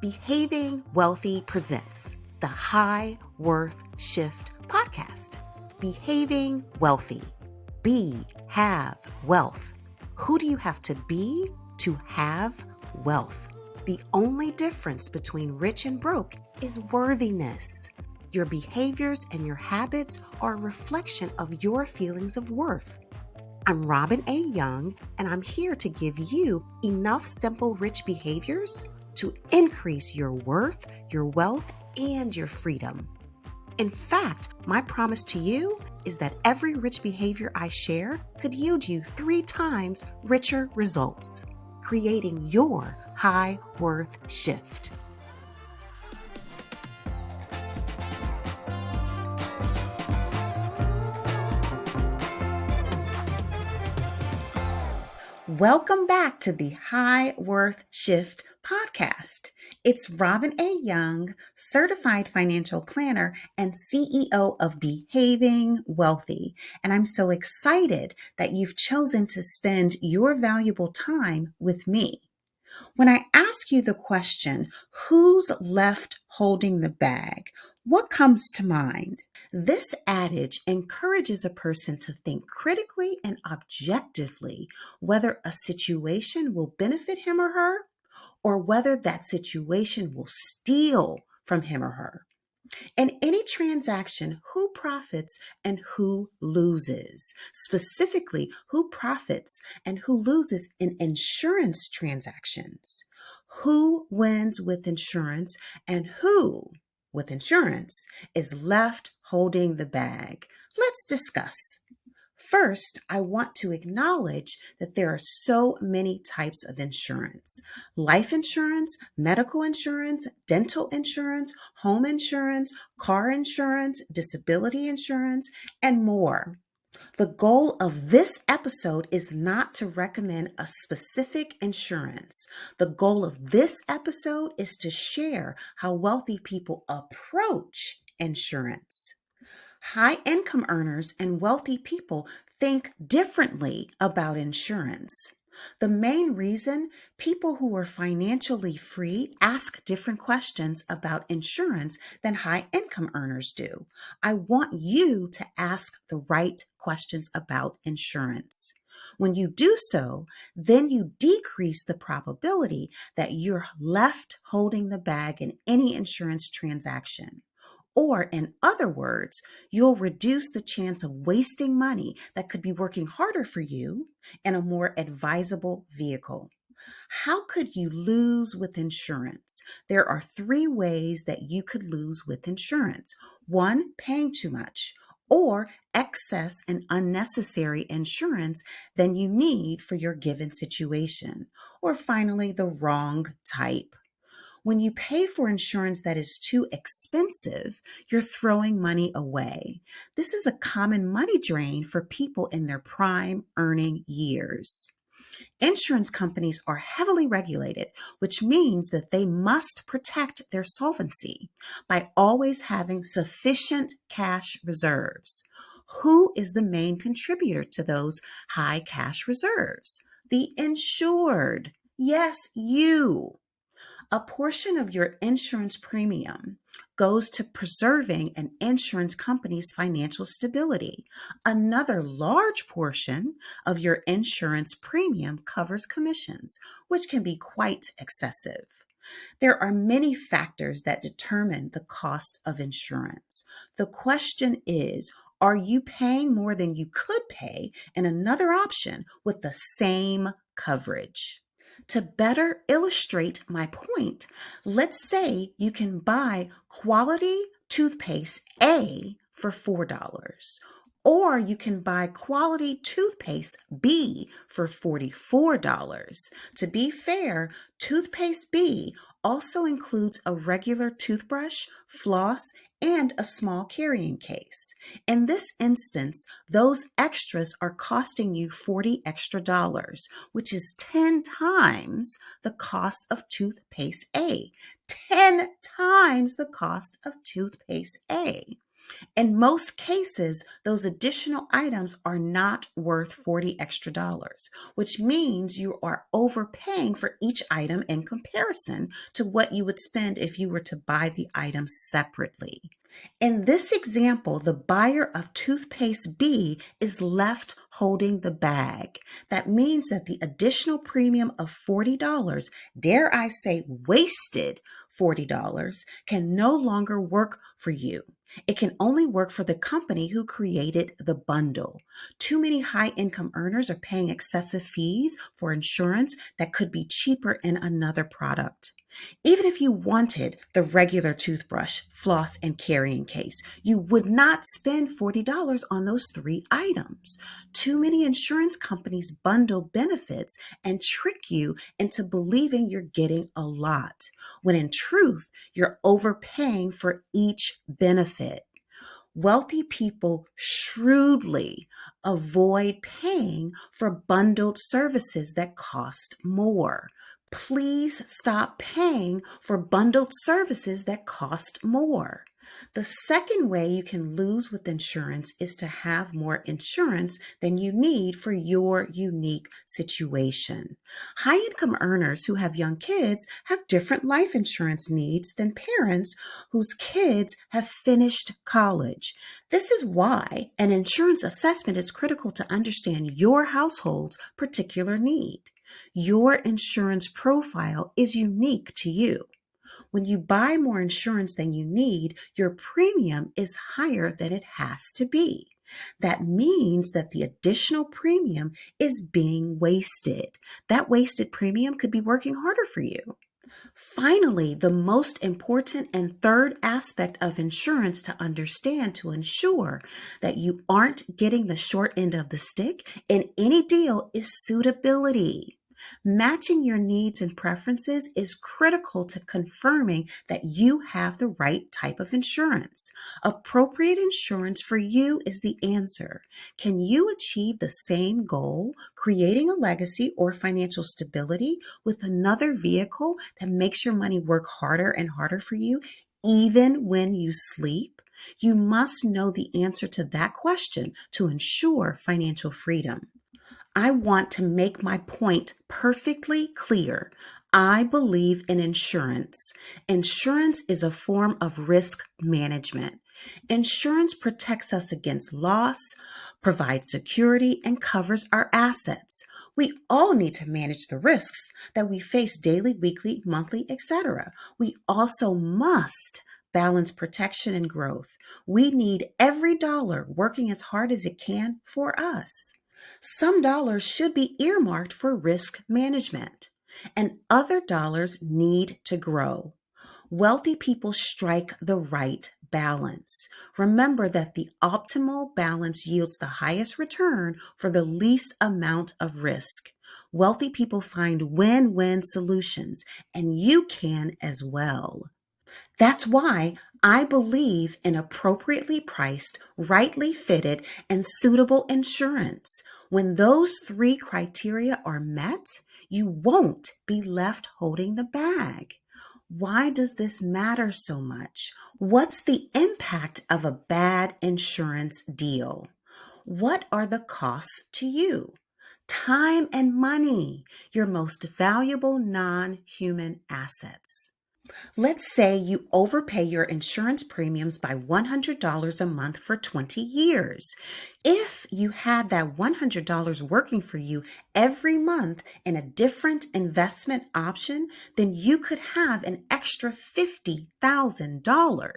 Behaving Wealthy presents the High Worth Shift podcast. Behaving Wealthy. Be, have wealth. Who do you have to be to have wealth? The only difference between rich and broke is worthiness. Your behaviors and your habits are a reflection of your feelings of worth. I'm Robin A. Young, and I'm here to give you enough simple rich behaviors to increase your worth, your wealth, and your freedom. In fact, my promise to you is that every rich behavior I share could yield you 3 times richer results, creating your high worth shift. Welcome back to the High Worth Shift podcast. It's Robin A. Young, certified financial planner and CEO of Behaving Wealthy. And I'm so excited that you've chosen to spend your valuable time with me. When I ask you the question, who's left holding the bag? What comes to mind? This adage encourages a person to think critically and objectively whether a situation will benefit him or her, or whether that situation will steal from him or her. In any transaction, who profits and who loses? Specifically, who profits and who loses in insurance transactions? Who wins with insurance and who, with insurance, is left holding the bag? Let's discuss. First, I want to acknowledge that there are so many types of insurance: life insurance, medical insurance, dental insurance, home insurance, car insurance, disability insurance, and more. The goal of this episode is not to recommend a specific insurance. The goal of this episode is to share how wealthy people approach insurance. High income earners and wealthy people think differently about insurance. The main reason people who are financially free ask different questions about insurance than high income earners do. I want you to ask the right questions about insurance. When you do so, then you decrease the probability that you're left holding the bag in any insurance transaction. Or, in other words, you'll reduce the chance of wasting money that could be working harder for you in a more advisable vehicle. How could you lose with insurance? There are 3 ways that you could lose with insurance. 1, paying too much, or excess and unnecessary insurance than you need for your given situation. Or finally, the wrong type. When you pay for insurance that is too expensive, you're throwing money away. This is a common money drain for people in their prime earning years. Insurance companies are heavily regulated, which means that they must protect their solvency by always having sufficient cash reserves. Who is the main contributor to those high cash reserves? The insured. Yes, you. A portion of your insurance premium goes to preserving an insurance company's financial stability. Another large portion of your insurance premium covers commissions, which can be quite excessive. There are many factors that determine the cost of insurance. The question is, are you paying more than you could pay in another option with the same coverage? To better illustrate my point, let's say you can buy quality toothpaste A for $4, or you can buy quality toothpaste B for $44. To be fair, toothpaste B also includes a regular toothbrush, floss, and a small carrying case. In this instance, those extras are costing you $40 extra, which is 10 times the cost of toothpaste A. 10 times the cost of toothpaste A. In most cases, those additional items are not worth 40 extra dollars, which means you are overpaying for each item in comparison to what you would spend if you were to buy the items separately. In this example, the buyer of toothpaste B is left holding the bag. That means that the additional premium of $40, dare I say wasted $40, can no longer work for you. It can only work for the company who created the bundle. Too many high income earners are paying excessive fees for insurance that could be cheaper in another product. Even if you wanted the regular toothbrush, floss, and carrying case, you would not spend $40 on those three items. Too many insurance companies bundle benefits and trick you into believing you're getting a lot, when in truth, you're overpaying for each benefit. Wealthy people shrewdly avoid paying for bundled services that cost more. Please stop paying for bundled services that cost more. The second way you can lose with insurance is to have more insurance than you need for your unique situation. High income earners who have young kids have different life insurance needs than parents whose kids have finished college. This is why an insurance assessment is critical to understand your household's particular need. Your insurance profile is unique to you. When you buy more insurance than you need, your premium is higher than it has to be. That means that the additional premium is being wasted. That wasted premium could be working harder for you. Finally, the most important and third aspect of insurance to understand to ensure that you aren't getting the short end of the stick in any deal is suitability. Matching your needs and preferences is critical to confirming that you have the right type of insurance. Appropriate insurance for you is the answer. Can you achieve the same goal, creating a legacy or financial stability, with another vehicle that makes your money work harder and harder for you, even when you sleep? You must know the answer to that question to ensure financial freedom. I want to make my point perfectly clear. I believe in insurance. Insurance is a form of risk management. Insurance protects us against loss, provides security, and covers our assets. We all need to manage the risks that we face daily, weekly, monthly, etc. We also must balance protection and growth. We need every dollar working as hard as it can for us. Some dollars should be earmarked for risk management, and other dollars need to grow. Wealthy people strike the right balance. Remember that the optimal balance yields the highest return for the least amount of risk. Wealthy people find win-win solutions, and you can as well. That's why I believe in appropriately priced, rightly fitted, and suitable insurance. When those three criteria are met, you won't be left holding the bag. Why does this matter so much? What's the impact of a bad insurance deal? What are the costs to you? Time and money, your most valuable non-human assets. Let's say you overpay your insurance premiums by $100 a month for 20 years. If you had that $100 working for you every month in a different investment option, then you could have an extra $50,000.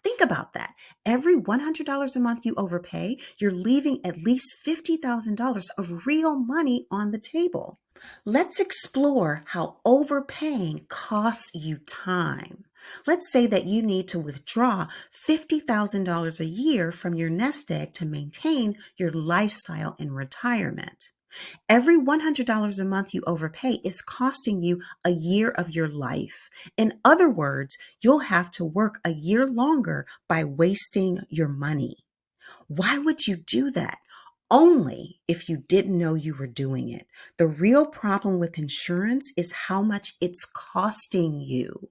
Think about that. Every $100 a month you overpay, you're leaving at least $50,000 of real money on the table. Let's explore how overpaying costs you time. Let's say that you need to withdraw $50,000 a year from your nest egg to maintain your lifestyle in retirement. Every $100 a month you overpay is costing you a year of your life. In other words, you'll have to work a year longer by wasting your money. Why would you do that? Only if you didn't know you were doing it. The real problem with insurance is how much it's costing you.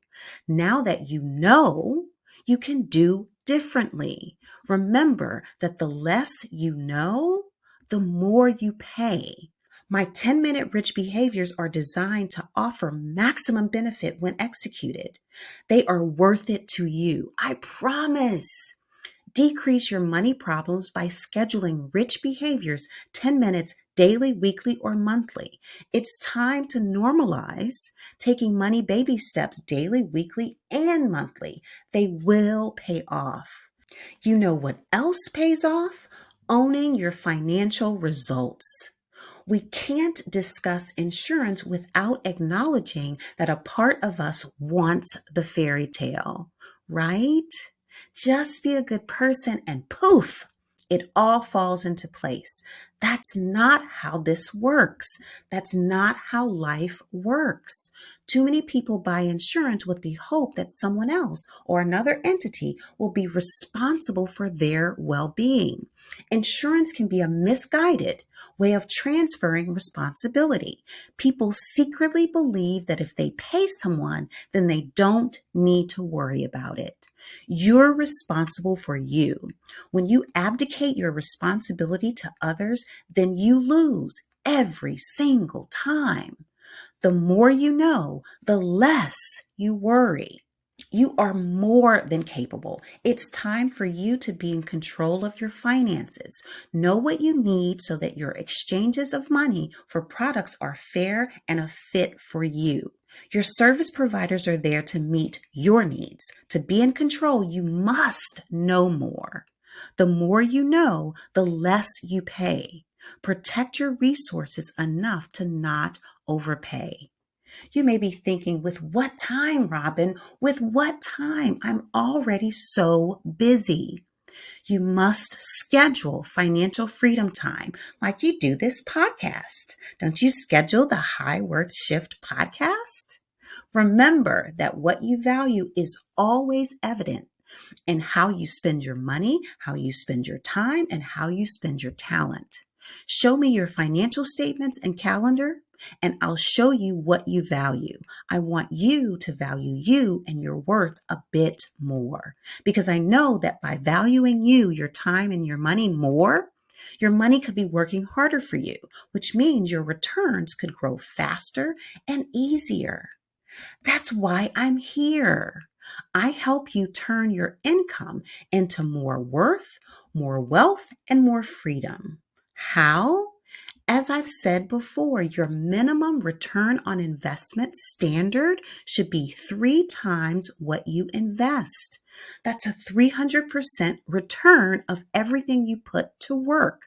Now that you know, you can do differently. Remember that the less you know, the more you pay. My 10-minute rich behaviors are designed to offer maximum benefit when executed. They are worth it to you. I promise. Decrease your money problems by scheduling rich behaviors 10 minutes daily, weekly, or monthly. It's time to normalize taking money baby steps daily, weekly, and monthly. They will pay off. You know what else pays off? Owning your financial results. We can't discuss insurance without acknowledging that a part of us wants the fairy tale, right? Just be a good person and poof, it all falls into place. That's not how this works. That's not how life works. Too many people buy insurance with the hope that someone else or another entity will be responsible for their well-being. Insurance can be a misguided way of transferring responsibility. People secretly believe that if they pay someone, then they don't need to worry about it. You're responsible for you. When you abdicate your responsibility to others, then you lose every single time. The more you know, the less you worry. You are more than capable. It's time for you to be in control of your finances. Know what you need so that your exchanges of money for products are fair and a fit for you. Your service providers are there to meet your needs. To be in control, you must know more. The more you know, the less you pay. Protect your resources enough to not overpay. You may be thinking, with what time, Robin? With what time? I'm already so busy. You must schedule financial freedom time like you do this podcast. Don't you schedule the High Worth Shift podcast? Remember that what you value is always evident in how you spend your money, how you spend your time, and how you spend your talent. Show me your financial statements and calendar, and I'll show you what you value. I want you to value you and your worth a bit more, because I know that by valuing you, your time, and your money more, your money could be working harder for you, which means your returns could grow faster and easier. That's why I'm here. I help you turn your income into more worth, more wealth, and more freedom. How? As I've said before, your minimum return on investment standard should be 3 times what you invest. That's a 300% return of everything you put to work.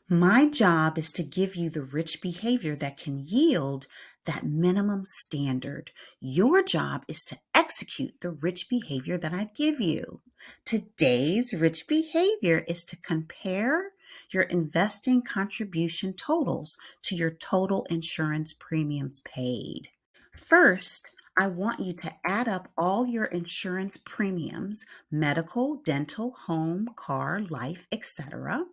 My job is to give you the rich behavior that can yield that minimum standard. Your job is to execute the rich behavior that I give you. Today's rich behavior is to compare your investing contribution totals to your total insurance premiums paid. First, I want you to add up all your insurance premiums, medical, dental, home, car, life, etc.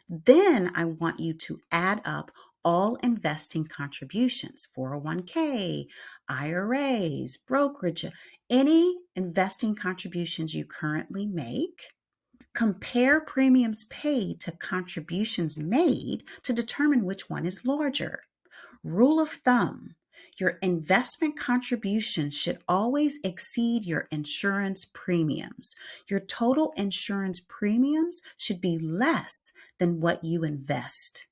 Then I want you to add up all investing contributions, 401k, IRAs, brokerage, any investing contributions you currently make. Compare premiums paid to contributions made to determine which one is larger. Rule of thumb: your investment contributions should always exceed your insurance premiums. Your total insurance premiums should be less than what you invest.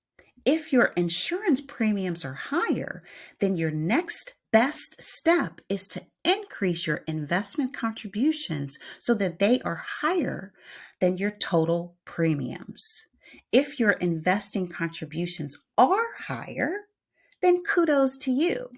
If your insurance premiums are higher, then your next best step is to increase your investment contributions so that they are higher than your total premiums. If your investing contributions are higher, then kudos to you.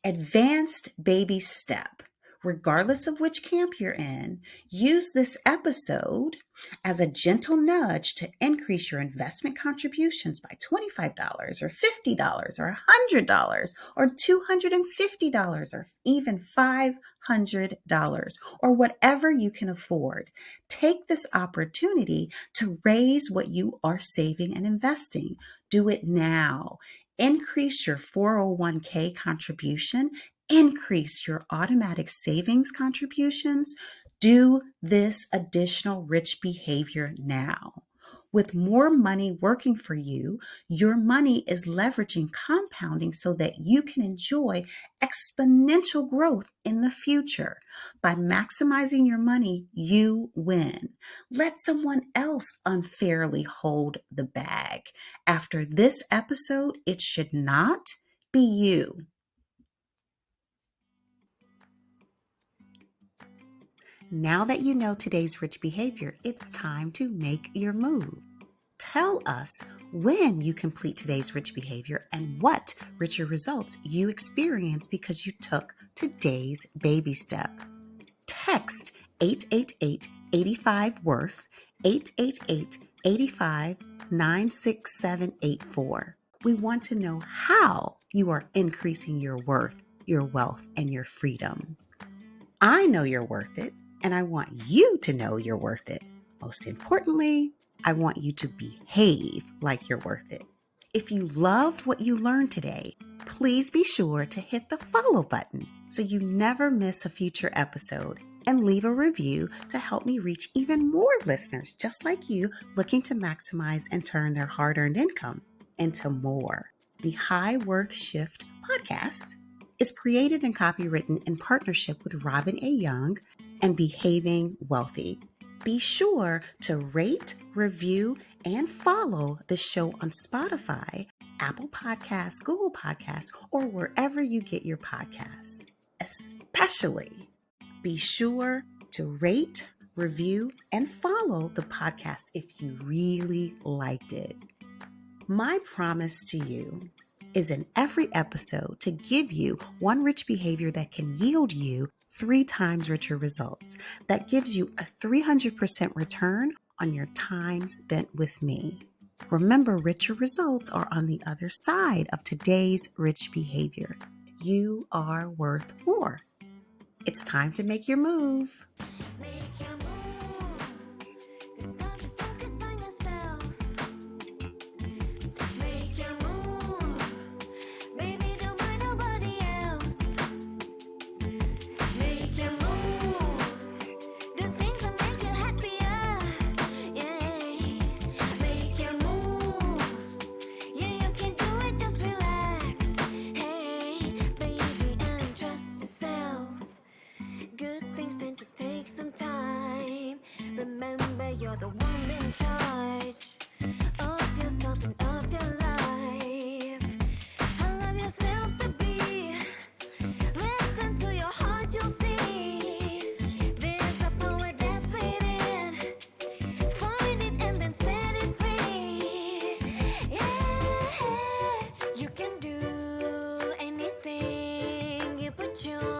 Advanced baby step. Regardless of which camp you're in, use this episode as a gentle nudge to increase your investment contributions by $25 or $50 or $100 or $250 or even $500 or whatever you can afford. Take this opportunity to raise what you are saving and investing. Do it now. Increase your 401k contribution, increase your automatic savings contributions, Do this additional rich behavior now. With more money working for you, your money is leveraging compounding so that you can enjoy exponential growth in the future. By maximizing your money, you win. Let someone else unfairly hold the bag. After this episode, it should not be you. Now that you know today's rich behavior, it's time to make your move. Tell us when you complete today's rich behavior and what richer results you experience because you took today's baby step. Text 888-85-WORTH, 888-85-96784. We want to know how you are increasing your worth, your wealth, and your freedom. I know you're worth it, and I want you to know you're worth it. Most importantly, I want you to behave like you're worth it. If you loved what you learned today, please be sure to hit the follow button so you never miss a future episode, and leave a review to help me reach even more listeners just like you looking to maximize and turn their hard-earned income into more. The High Worth Shift podcast is created and copywritten in partnership with Robin A. Young and Behaving Wealthy. Be sure to rate, review, and follow the show on Spotify, Apple Podcasts, Google Podcasts, or wherever you get your podcasts. Especially, be sure to rate, review, and follow the podcast if you really liked it. My promise to you is in every episode to give you one rich behavior that can yield you 3 times richer results. That gives you a 300% return on your time spent with me. Remember, richer results are on the other side of today's rich behavior. You are worth more. It's time to make your move. Remember, you're the one in charge of yourself and of your life. Allow yourself to be. Listen to your heart, you'll see. There's a power that's within. Find it and then set it free. Yeah, you can do anything you put your